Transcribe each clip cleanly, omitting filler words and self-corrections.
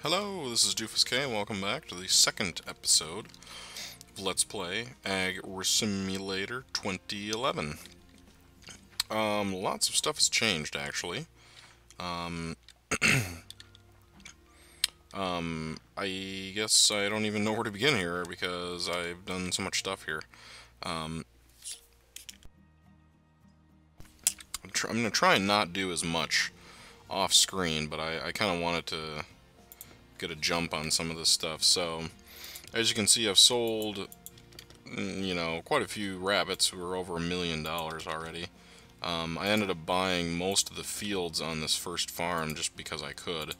Hello, this is Doofus K, and welcome back to the second episode of Let's Play Ag Simulator 2011. Lots of stuff has changed, actually. Um, I guess I don't even know where to begin here, because I've done so much stuff here. Um, I'm going to try and not do as much off-screen, but I kind of wanted to get a jump on some of this stuff. So, as you can see, I've sold, quite a few rabbits who are over $1 million already. I ended up buying most of the fields on this first farm just because I could.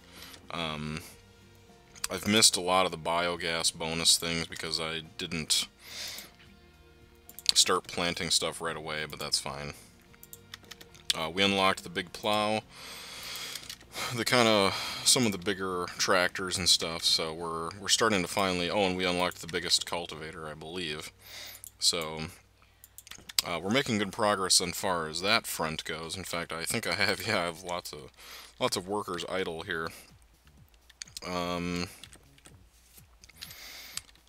I've missed a lot of the biogas bonus things because I didn't start planting stuff right away, but that's fine. We unlocked the big plow, some of the bigger tractors and stuff, so we're starting to finally, and we unlocked the biggest cultivator, I believe. So we're making good progress as far as that front goes. In fact, I think I have lots of workers idle here.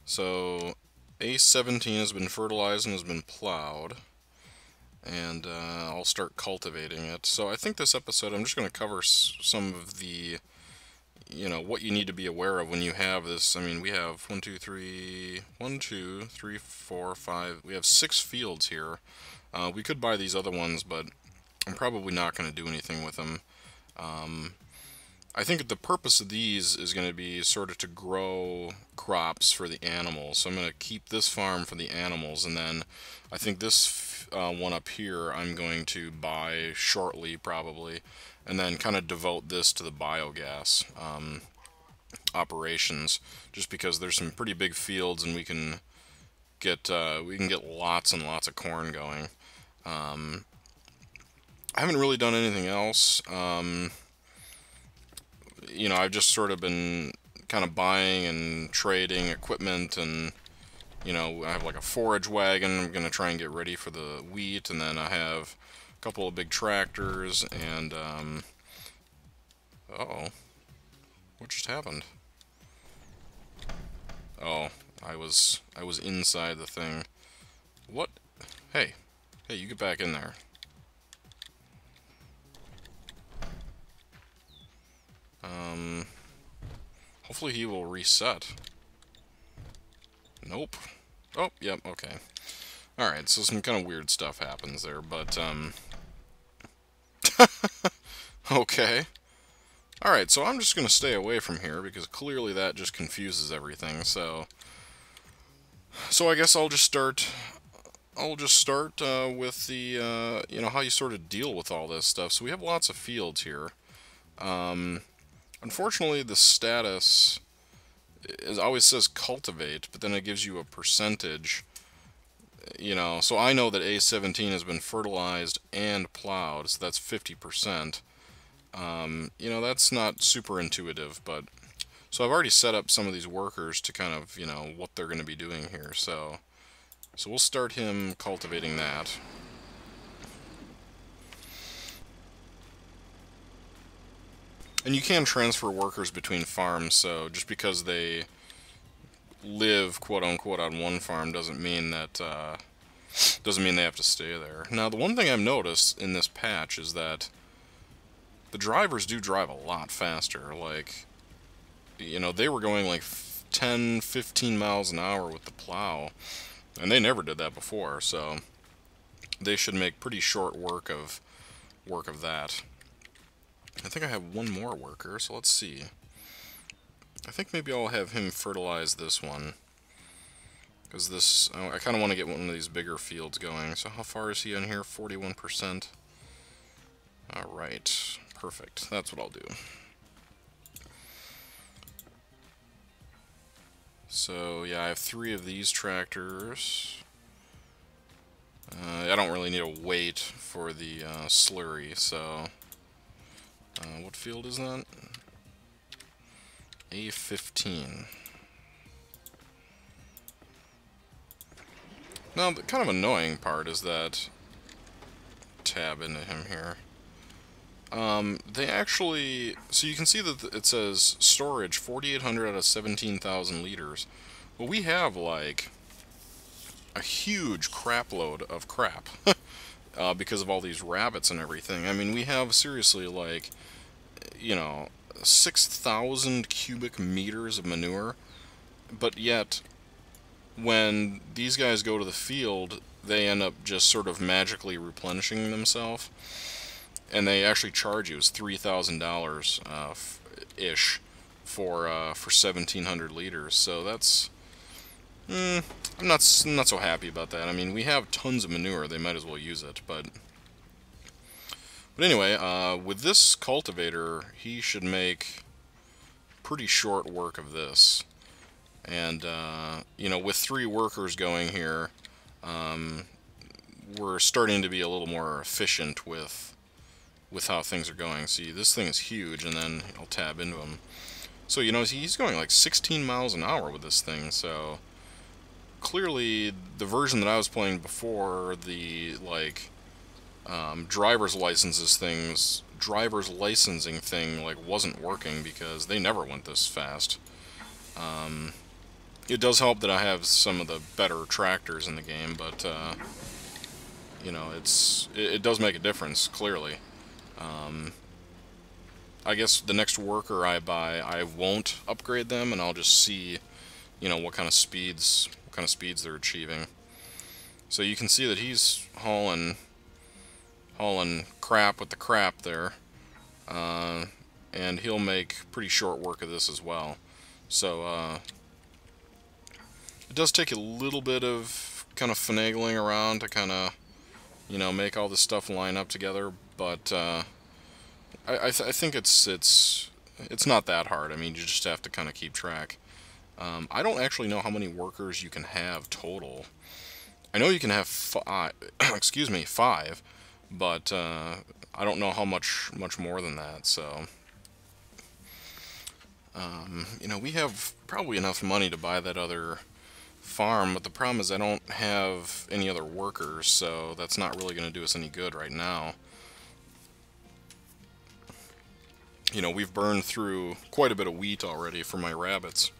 So A17 has been fertilized and has been plowed, and I'll start cultivating it. So I think this episode I'm just going to cover some of the, what you need to be aware of when you have this. I mean, we have 1, 2, 3, 4, 5. We have 6 fields here. We could buy these other ones, but I'm probably not going to do anything with them. I think the purpose of these is going to be sort of to grow crops for the animals. So I'm going to keep this farm for the animals, and then I think this one up here I'm going to buy shortly, probably, and then kind of devote this to the biogas operations, just because there's some pretty big fields and we can get lots and lots of corn going. I haven't really done anything else. I've just sort of been kind of buying and trading equipment, and I have like a forage wagon. I'm gonna try and get ready for the wheat, and then I have a couple of big tractors, and uh-oh, what just happened? Oh, I was inside the thing. What? Hey, you get back in there. Hopefully he will reset. Nope. Oh, yep, okay. Alright, so some kind of weird stuff happens there, but, okay. Alright, so I'm just gonna stay away from here, because clearly that just confuses everything, so I guess I'll just start with the, how you sort of deal with all this stuff. So we have lots of fields here. Unfortunately, the status always says cultivate, but then it gives you a percentage. So I know that A17 has been fertilized and plowed, so that's 50%. That's not super intuitive, but so I've already set up some of these workers to kind of, what they're going to be doing here. So we'll start him cultivating that. And you can transfer workers between farms, so just because they live, quote-unquote, on one farm doesn't mean they have to stay there. Now, the one thing I've noticed in this patch is that the drivers do drive a lot faster. Like, they were going like 10, 15 miles an hour with the plow, and they never did that before, so they should make pretty short work of that. I think I have one more worker, so let's see. I think maybe I'll have him fertilize this one, because I kind of want to get one of these bigger fields going. So how far is he on here? 41%. Alright, perfect. That's what I'll do. So yeah, I have 3 of these tractors. I don't really need to wait for the slurry, so what field is that? A15. Now, the kind of annoying part is that tab into him here. They actually, so you can see that it says storage 4,800 out of 17,000 liters. Well, we have like a huge crap load of crap because of all these rabbits and everything. I mean, we have seriously like, you know, 6,000 cubic meters of manure, but yet when these guys go to the field, they end up just sort of magically replenishing themselves, and they actually charge you $3,000 ish for 1,700 liters. So that's I'm not so happy about that. I mean, we have tons of manure; they might as well use it. But anyway, with this cultivator, he should make pretty short work of this. And you know, with 3 workers going here, we're starting to be a little more efficient with how things are going. See, this thing is huge, and then I'll tab into him. So, you know, he's going like 16 miles an hour with this thing, so clearly the version that I was playing before, the, like, driver's licensing thing, like, wasn't working because they never went this fast. It does help that I have some of the better tractors in the game, but, you know, it does make a difference, clearly. I guess the next worker I buy, I won't upgrade them, and I'll just see, you know, what kind of speeds they're achieving. So you can see that he's hauling crap with the crap there, and he'll make pretty short work of this as well. So it does take a little bit of kind of finagling around to kind of, you know, make all this stuff line up together, but I think it's not that hard. I mean, you just have to kind of keep track. I don't actually know how many workers you can have total. I know you can have 5, excuse me, 5, but I don't know how much more than that. So, you know, we have probably enough money to buy that other farm, but the problem is I don't have any other workers, so that's not really going to do us any good right now. You know, we've burned through quite a bit of wheat already for my rabbits.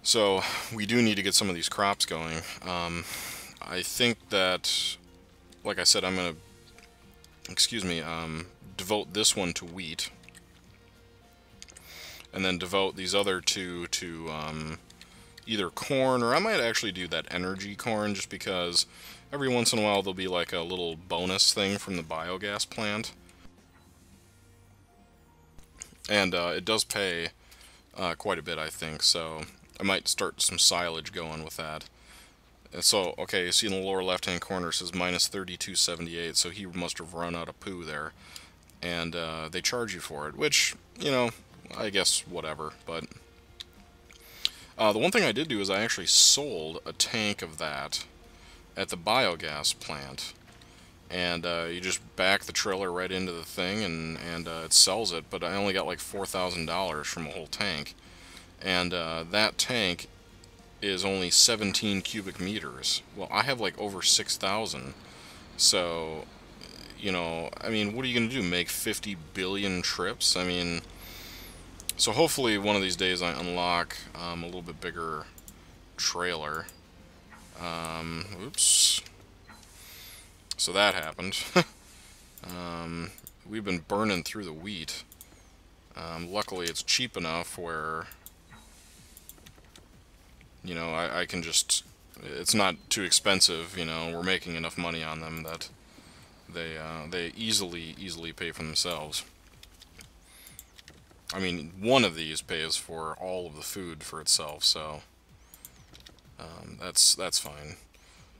So we do need to get some of these crops going. I think that, like I said, I'm going to, devote this one to wheat. And then devote these other 2 to either corn, or I might actually do that energy corn, just because every once in a while there'll be like a little bonus thing from the biogas plant. And it does pay quite a bit, I think, so I might start some silage going with that. And so, okay, you see in the lower left-hand corner it says minus 3278, so he must have run out of poo there. And they charge you for it, which, you know, I guess whatever. But the one thing I did do is I actually sold a tank of that at the biogas plant. And you just back the trailer right into the thing, and it sells it. But I only got like $4,000 from a whole tank, and that tank is only 17 cubic meters. Well, I have like over 6,000. So, you know, I mean, what are you gonna do? Make 50 billion trips? I mean, so hopefully one of these days I unlock a little bit bigger trailer. Oops. So that happened. We've been burning through the wheat. Luckily it's cheap enough where, you know, I can just, it's not too expensive, you know, we're making enough money on them that they easily pay for themselves. I mean, one of these pays for all of the food for itself, so that's fine.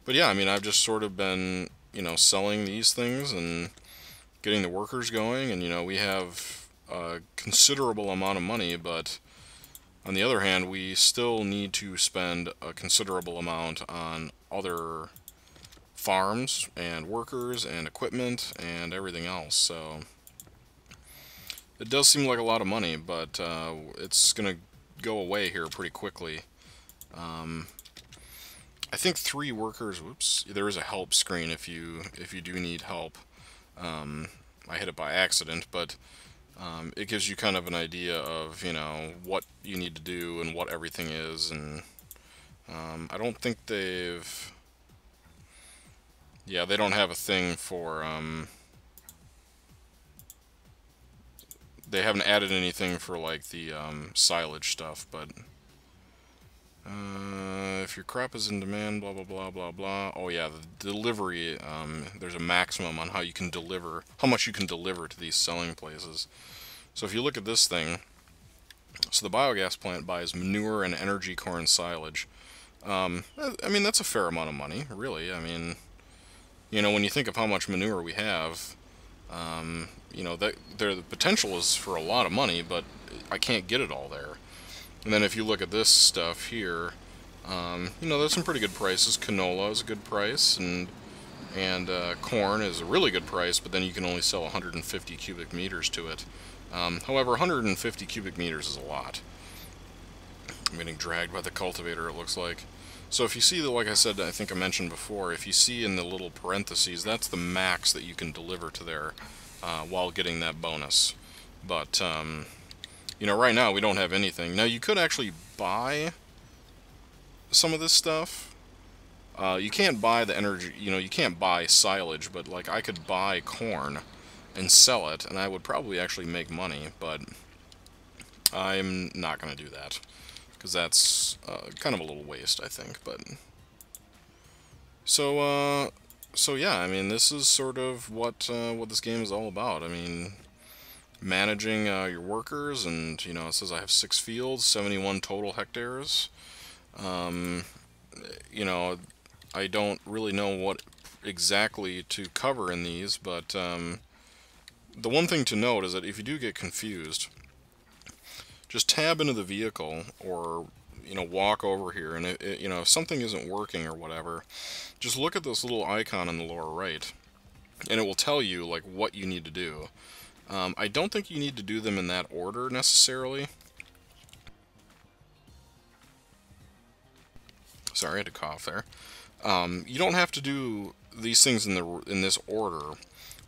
But yeah, I mean, I've just sort of been, you know, selling these things and getting the workers going, and, you know, we have a considerable amount of money, but on the other hand, we still need to spend a considerable amount on other farms and workers and equipment and everything else, so it does seem like a lot of money, but it's gonna go away here pretty quickly. I think 3 workers. Whoops, there is a help screen if you do need help. I hit it by accident, but it gives you kind of an idea of, what you need to do and what everything is. And I don't think yeah, they don't have a thing for, they haven't added anything for like the silage stuff, but if your crop is in demand, blah blah blah blah blah. Oh yeah, the delivery. There's a maximum on how you can deliver, how much you can deliver to these selling places. So if you look at this thing, so the biogas plant buys manure and energy corn silage. I mean that's a fair amount of money, really. I mean, when you think of how much manure we have, that the potential is for a lot of money, but I can't get it all there. And then if you look at this stuff here, there's some pretty good prices. Canola is a good price, and corn is a really good price, but then you can only sell 150 cubic meters to it. However, 150 cubic meters is a lot. I'm getting dragged by the cultivator, it looks like. So if you see, like I said, I think I mentioned before, if you see in the little parentheses, that's the max that you can deliver to there while getting that bonus. But, right now we don't have anything. Now you could actually buy some of this stuff. You can't buy the energy, you can't buy silage, but like I could buy corn and sell it, and I would probably actually make money, but I'm not going to do that, because that's kind of a little waste, I think. But so yeah, I mean, this is sort of what this game is all about. I mean, managing your workers, and it says I have 6 fields, 71 total hectares. I don't really know what exactly to cover in these, but the one thing to note is that if you do get confused, just tab into the vehicle, or walk over here, and if something isn't working or whatever, just look at this little icon in the lower right, and it will tell you like what you need to do. I don't think you need to do them in that order necessarily. Sorry, I had to cough there. You don't have to do these things in this order.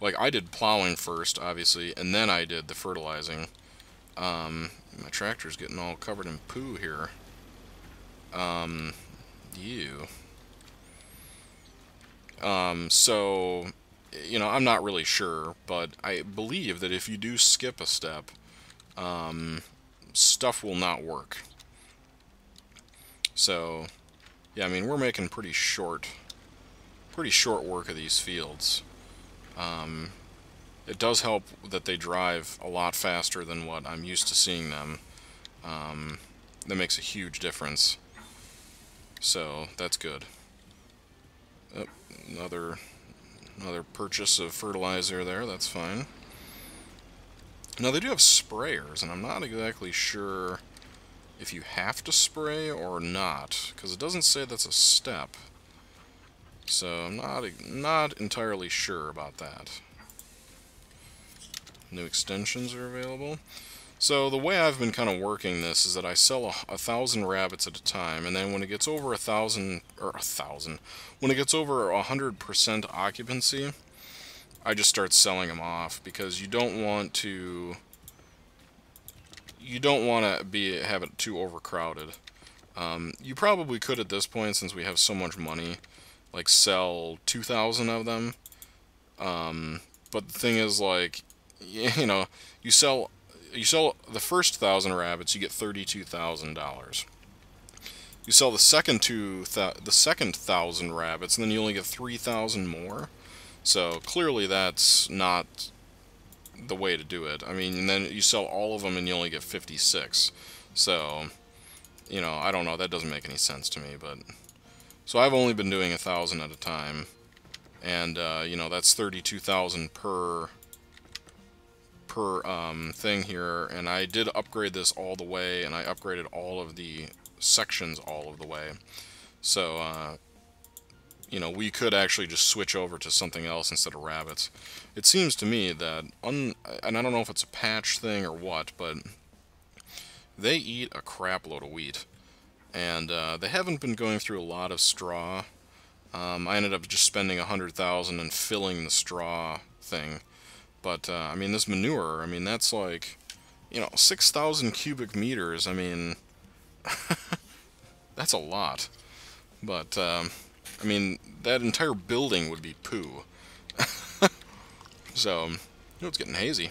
Like I did plowing first, obviously, and then I did the fertilizing. My tractor's getting all covered in poo here. Ew. So, I'm not really sure, but I believe that if you do skip a step, stuff will not work. So, yeah, I mean, we're making pretty short work of these fields. It does help that they drive a lot faster than what I'm used to seeing them. That makes a huge difference. So that's good. Oh, another purchase of fertilizer there. That's fine. Now they do have sprayers, and I'm not exactly sure if you have to spray or not, because it doesn't say that's a step. So I'm not entirely sure about that. New extensions are available. So the way I've been kind of working this is that I sell 1,000 rabbits at a time, and then when it gets over 1,000, when it gets over 100% occupancy, I just start selling them off, because you don't want to have it too overcrowded. You probably could at this point, since we have so much money, like sell 2,000 of them. But the thing is, like, you sell the first 1,000 rabbits, you get $32,000. You sell the second 1,000 rabbits, and then you only get 3,000 more. So clearly that's not the way to do it. I mean, and then you sell all of them and you only get 56. So, I don't know, that doesn't make any sense to me, but so I've only been doing 1,000 at a time, and that's 32,000 per thing here. And I did upgrade this all the way, and I upgraded all of the sections all of the way. So we could actually just switch over to something else instead of rabbits. It seems to me that, and I don't know if it's a patch thing or what, but they eat a crap load of wheat. And they haven't been going through a lot of straw. I ended up just spending 100,000 and filling the straw thing. But, I mean, this manure, I mean, that's like, 6,000 cubic meters. I mean, that's a lot. But, I mean, that entire building would be poo. So, it's getting hazy.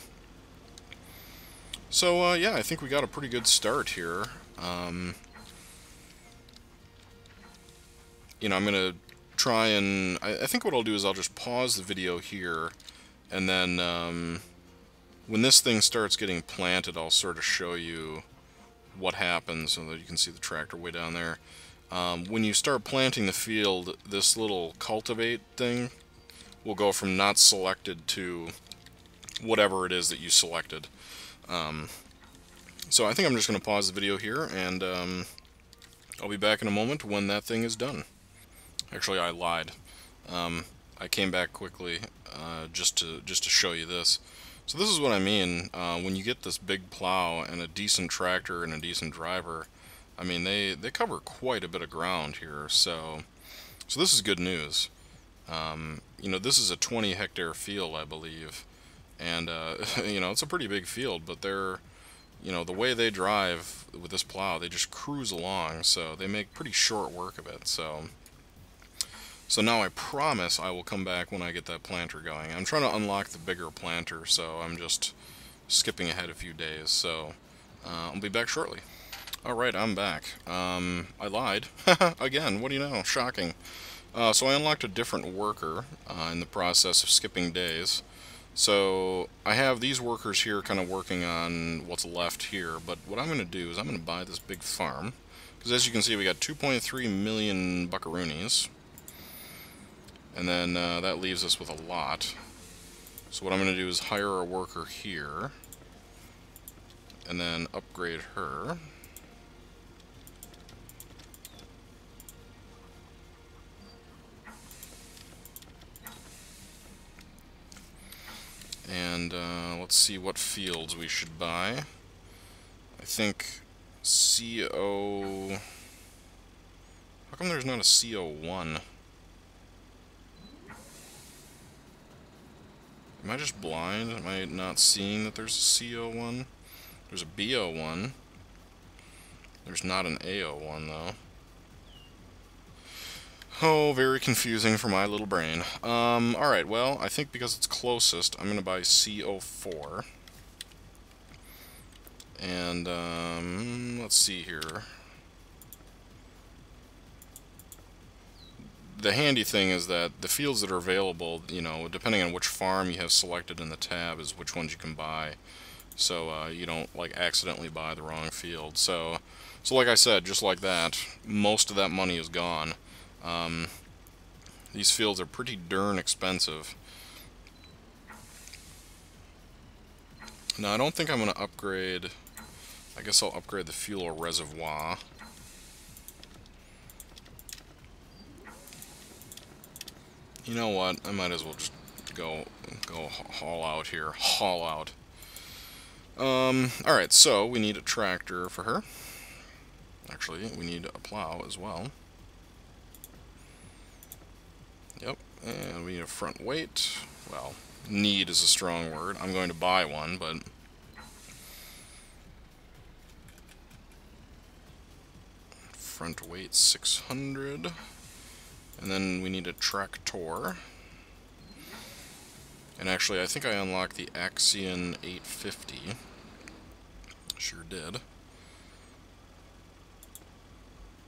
So, yeah, I think we got a pretty good start here. I'm going to try and... I think what I'll do is I'll just pause the video here, and then when this thing starts getting planted, I'll sort of show you what happens so that you can see the tractor way down there. When you start planting the field, this little cultivate thing will go from not selected to whatever it is that you selected. So I think I'm just going to pause the video here, and I'll be back in a moment when that thing is done. Actually, I lied. I came back quickly just to show you this. So this is what I mean when you get this big plow and a decent tractor and a decent driver. I mean, they cover quite a bit of ground here, so this is good news. This is a 20-hectare field, I believe, and it's a pretty big field, but they're, the way they drive with this plow, they just cruise along, so they make pretty short work of it. So now I promise I will come back when I get that planter going. I'm trying to unlock the bigger planter, so I'm just skipping ahead a few days, so I'll be back shortly. Alright, I'm back. I lied. Again, what do you know? Shocking. So I unlocked a different worker in the process of skipping days. So I have these workers here kind of working on what's left here, but what I'm going to do is I'm going to buy this big farm, because as you can see we got 2.3 million buckaroonies, and then that leaves us with a lot. So what I'm going to do is hire a worker here, and then upgrade her. And let's see what fields we should buy. I think CO... How come there's not a CO1? Am I just blind? Am I not seeing that there's a CO1? There's a BO1. There's not an AO1 though. Oh, very confusing for my little brain. Alright, well, I think because it's closest, I'm going to buy CO4. And, let's see here. The handy thing is that the fields that are available, depending on which farm you have selected in the tab, is which ones you can buy. So, you don't, accidentally buy the wrong field. So like I said, just like that, most of that money is gone. These fields are pretty darn expensive. Now, I don't think I'm going to upgrade... I guess I'll upgrade the fuel reservoir. You know what? I might as well just go haul out here. Haul out. Alright, so we need a tractor for her. Actually, we need a plow as well. Yep, and we need a front weight. Well, need is a strong word. I'm going to buy one, but... Front weight 600. And then we need a tractor. And actually, I think I unlocked the Axion 850. Sure did.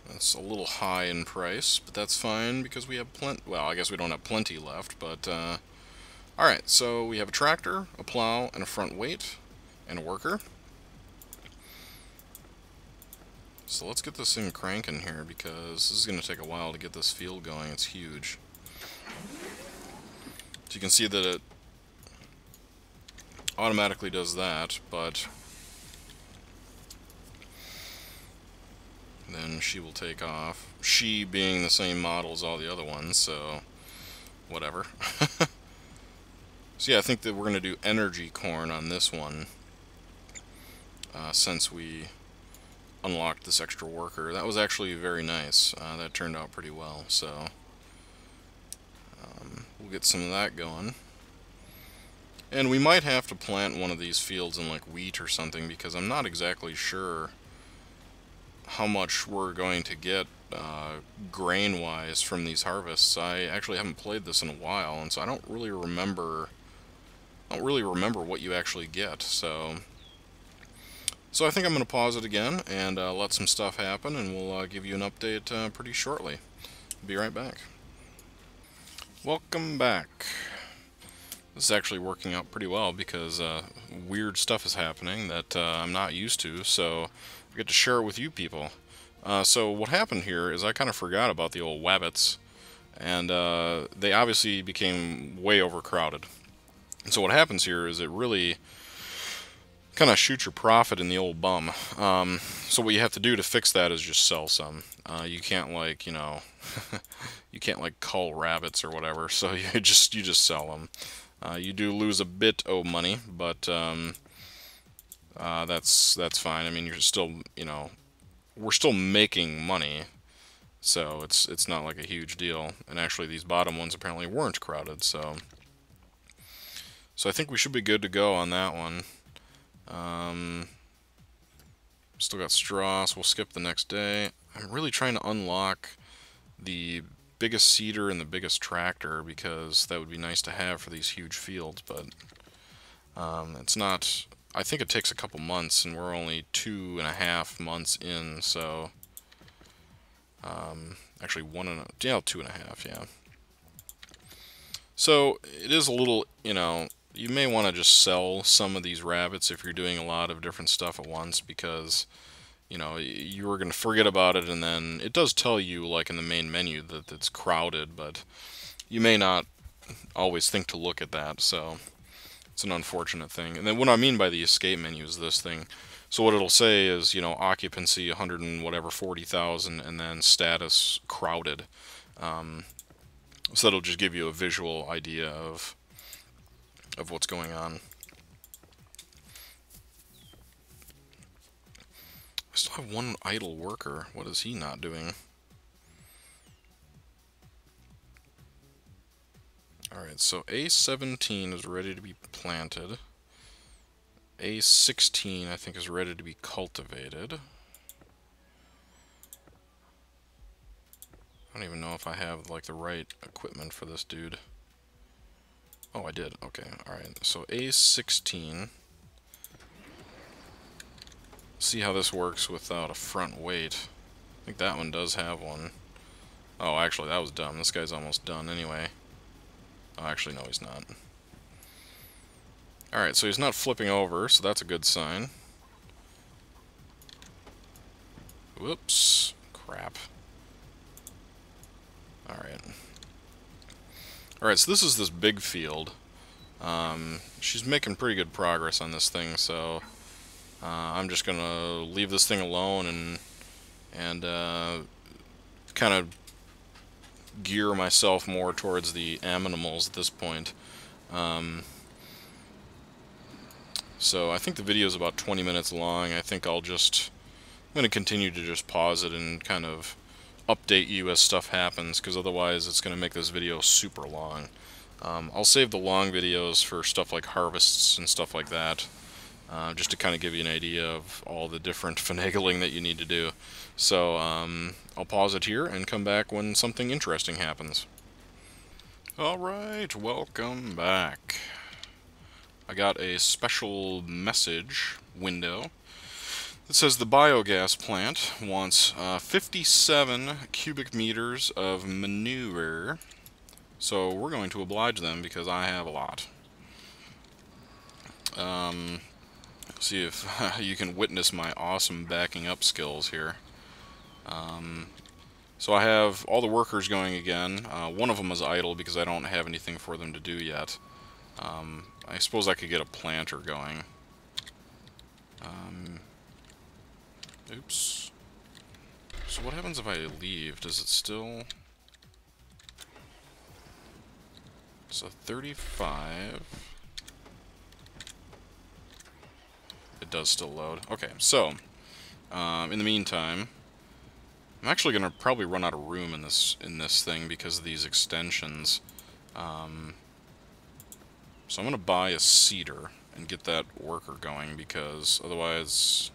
That's a little high in price, but that's fine because we have plenty. Well, I guess we don't have plenty left, but alright, so we have a tractor, a plow, and a front weight, and a worker. So let's get this thing cranking here because this is going to take a while to get this field going. It's huge. So you can see that it automatically does that, but then she will take off. She being the same model as all the other ones, so whatever. So yeah, I think that we're going to do energy corn on this one, since we unlocked this extra worker. That was actually very nice. That turned out pretty well, so we'll get some of that going. And we might have to plant one of these fields in like wheat or something, because I'm not exactly sure how much we're going to get grain-wise from these harvests. I actually haven't played this in a while, and so I don't really remember. What you actually get. So I think I'm going to pause it again and let some stuff happen, and we'll give you an update pretty shortly. Be right back. Welcome back. This is actually working out pretty well because weird stuff is happening that I'm not used to, so I get to share it with you people. So what happened here is I kind of forgot about the old wabbits, and they obviously became way overcrowded. And so what happens here is it really kind of shoots your profit in the old bum. So what you have to do to fix that is just sell some. You can't, like, you know, you can't like cull rabbits or whatever. So you just sell them. You do lose a bit of money, but that's fine. I mean, you're still, you know, we're still making money, so it's not like a huge deal. And actually, these bottom ones apparently weren't crowded, so I think we should be good to go on that one. Still got straw, so we'll skip the next day. I'm really trying to unlock the biggest seeder and the biggest tractor, because that would be nice to have for these huge fields, but it's not. I think it takes a couple months, and we're only 2.5 months in, so actually 2.5, yeah. So it is a little, you know, you may want to just sell some of these rabbits if you're doing a lot of different stuff at once, because, you know, you were going to forget about it, and then it does tell you, like in the main menu, that it's crowded, but you may not always think to look at that, so it's an unfortunate thing. And then what I mean by the escape menu is this thing. So what it'll say is, you know, occupancy 100 and whatever 40,000, and then status crowded. So that'll just give you a visual idea of what's going on. I still have one idle worker. What is he not doing? Alright, so A17 is ready to be planted. A16, I think, is ready to be cultivated. I don't even know if I have, like, the right equipment for this dude. Oh, I did. Okay, alright. So A16. See how this works without a front weight. I think that one does have one. Oh, actually, that was dumb. This guy's almost done anyway. Oh, actually, no, he's not. Alright, so he's not flipping over, so that's a good sign. Whoops. Crap. Alright. Alright, so this is this big field. She's making pretty good progress on this thing, so I'm just gonna leave this thing alone and kind of gear myself more towards the animals at this point. So I think the video is about 20 minutes long. I think I'm going to continue to just pause it and kind of update you as stuff happens, because otherwise it's going to make this video super long. I'll save the long videos for stuff like harvests and stuff like that, just to kind of give you an idea of all the different finagling that you need to do. So I'll pause it here and come back when something interesting happens. Alright, welcome back. I got a special message window. It says the biogas plant wants 57 cubic meters of manure. So we're going to oblige them because I have a lot. See if you can witness my awesome backing up skills here. So I have all the workers going again. One of them is idle because I don't have anything for them to do yet. I suppose I could get a planter going. Oops. So what happens if I leave? Does it still... So 35... It does still load. Okay, so... in the meantime... I'm actually going to probably run out of room in this thing because of these extensions. So I'm going to buy a seeder and get that worker going, because otherwise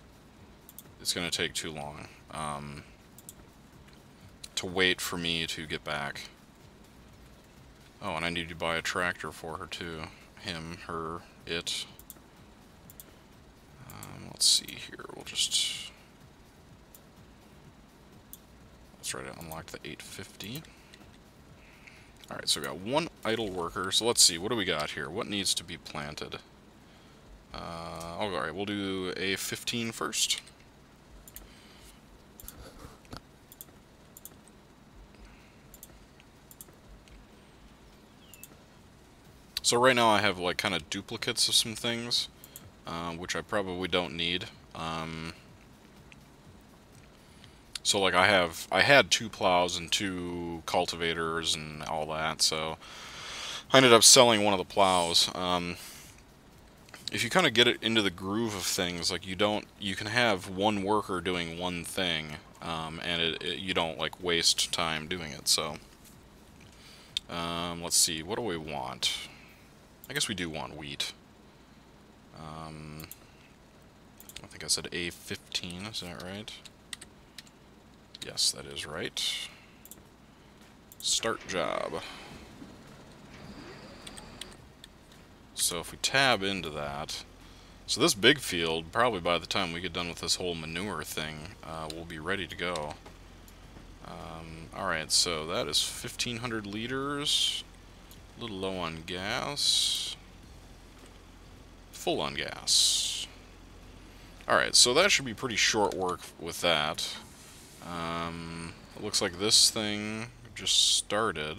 it's going to take too long to wait for me to get back. Oh, and I need to buy a tractor for her too. Him, her, it. Let's see here. We'll just... Let's try to unlock the 850. Alright, so we got one idle worker. So let's see, what do we got here? What needs to be planted? Alright, we'll do a 15 first. So right now I have like kind of duplicates of some things, which I probably don't need. So like I had 2 plows and 2 cultivators and all that, so I ended up selling one of the plows. If you kind of get it into the groove of things, like you can have one worker doing one thing, and you don't like waste time doing it. So let's see, what do we want? I guess we do want wheat. I think I said A15, is that right? Yes, that is right. Start job. So if we tab into that, so this big field, probably by the time we get done with this whole manure thing, will be ready to go. Alright, so that is 1,500 liters. A little low on gas. Full on gas. Alright, so that should be pretty short work with that. It looks like this thing just started.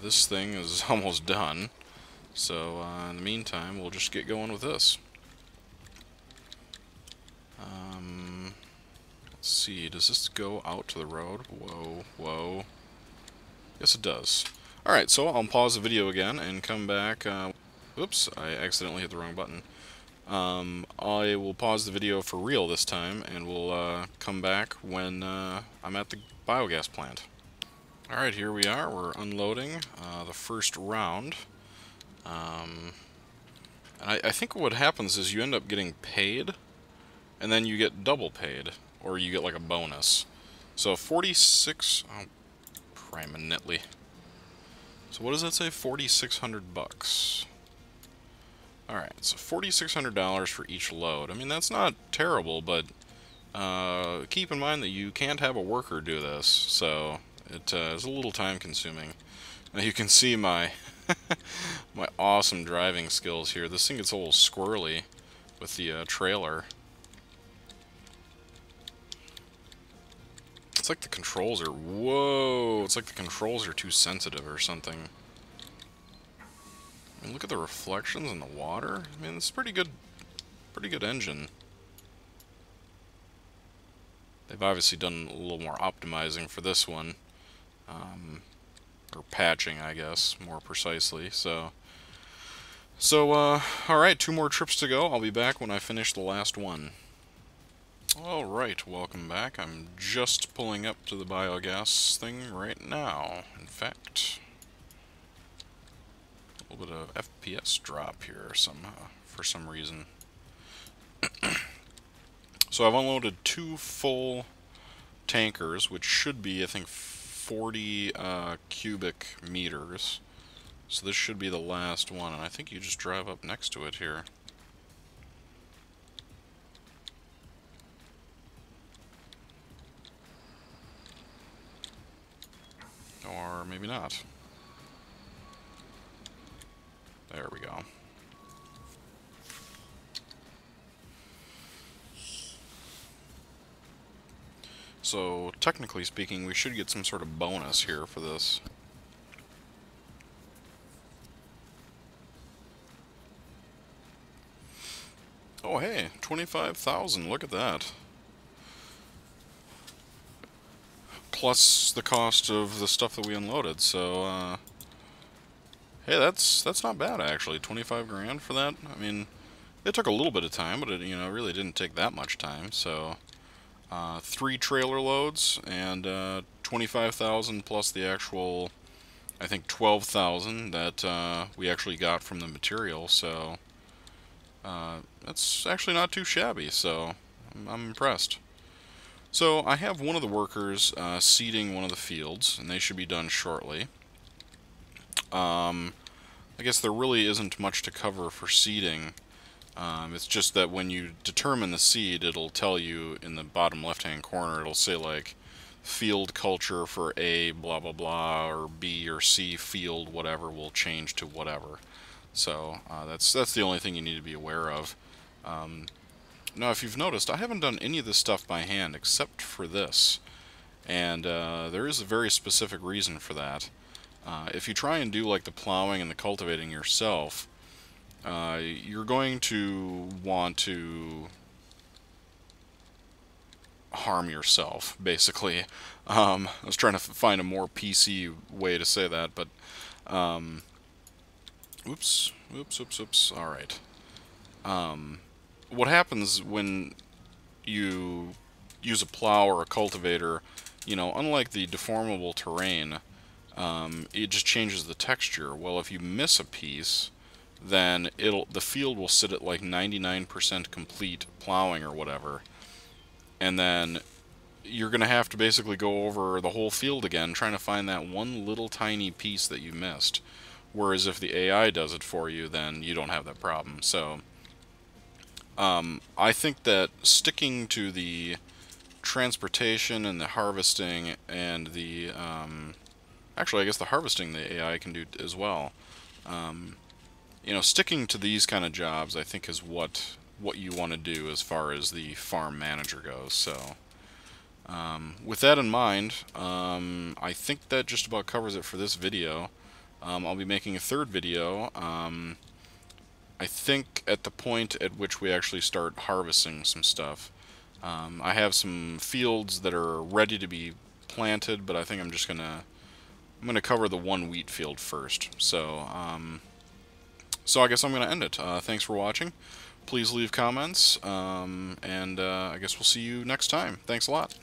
This thing is almost done. So, in the meantime, we'll just get going with this. Let's see, does this go out to the road? Whoa, whoa. Yes, it does. Alright, so I'll pause the video again and come back. Oops, I accidentally hit the wrong button. I will pause the video for real this time, and we'll come back when I'm at the biogas plant. Alright, here we are. We're unloading the first round. And I think what happens is you end up getting paid, and then you get double paid, or you get like a bonus. So 46... Oh, priminently. So what does that say? 4,600 bucks. Alright, so $4,600 for each load. I mean, that's not terrible, but keep in mind that you can't have a worker do this, so it is a little time consuming. Now you can see my my awesome driving skills here. This thing gets a little squirrely with the trailer. It's like the controls are... Whoa! It's like the controls are too sensitive or something. I mean, look at the reflections in the water. I mean, it's pretty good engine. They've obviously done a little more optimizing for this one. Or patching, I guess, more precisely. So alright, 2 more trips to go. I'll be back when I finish the last one. Alright, welcome back. I'm just pulling up to the biogas thing right now, in fact. A little bit of FPS drop here somehow, for some reason. So I've unloaded 2 full tankers, which should be, I think, 40 cubic meters. So this should be the last one, and I think you just drive up next to it here. Or maybe not. There we go. So, technically speaking, we should get some sort of bonus here for this. Oh hey, 25,000, look at that. Plus the cost of the stuff that we unloaded, so, hey, that's not bad, actually. 25 grand for that? I mean, it took a little bit of time, but it, you know, really didn't take that much time, so... 3 trailer loads, and 25,000 plus the actual I think 12,000 that we actually got from the material, so that's actually not too shabby, so I'm impressed. So I have one of the workers seeding one of the fields, and they should be done shortly. I guess there really isn't much to cover for seeding. It's just that when you determine the seed, it'll tell you in the bottom left-hand corner, it'll say like field culture for A blah blah blah, or B or C field whatever will change to whatever. So that's the only thing you need to be aware of. Now, if you've noticed, I haven't done any of this stuff by hand except for this, and there is a very specific reason for that. If you try and do like the plowing and the cultivating yourself, you're going to want to harm yourself, basically. I was trying to find a more PC way to say that, but oops. All right. What happens when you use a plow or a cultivator? You know, unlike the deformable terrain, it just changes the texture. Well, if you miss a piece, then the field will sit at like 99% complete plowing or whatever, and then you're going to have to basically go over the whole field again trying to find that one little tiny piece that you missed. Whereas if the AI does it for you, then you don't have that problem. So I think that sticking to the transportation and the harvesting and the actually, I guess the harvesting the AI can do as well. You know, sticking to these kind of jobs, I think, is what you want to do as far as the farm manager goes. So, with that in mind, I think that just about covers it for this video. I'll be making a third video. I think at the point at which we actually start harvesting some stuff. I have some fields that are ready to be planted, but I think I'm gonna cover the one wheat field first. So, so I guess I'm gonna end it. Thanks for watching. Please leave comments, and I guess we'll see you next time. Thanks a lot.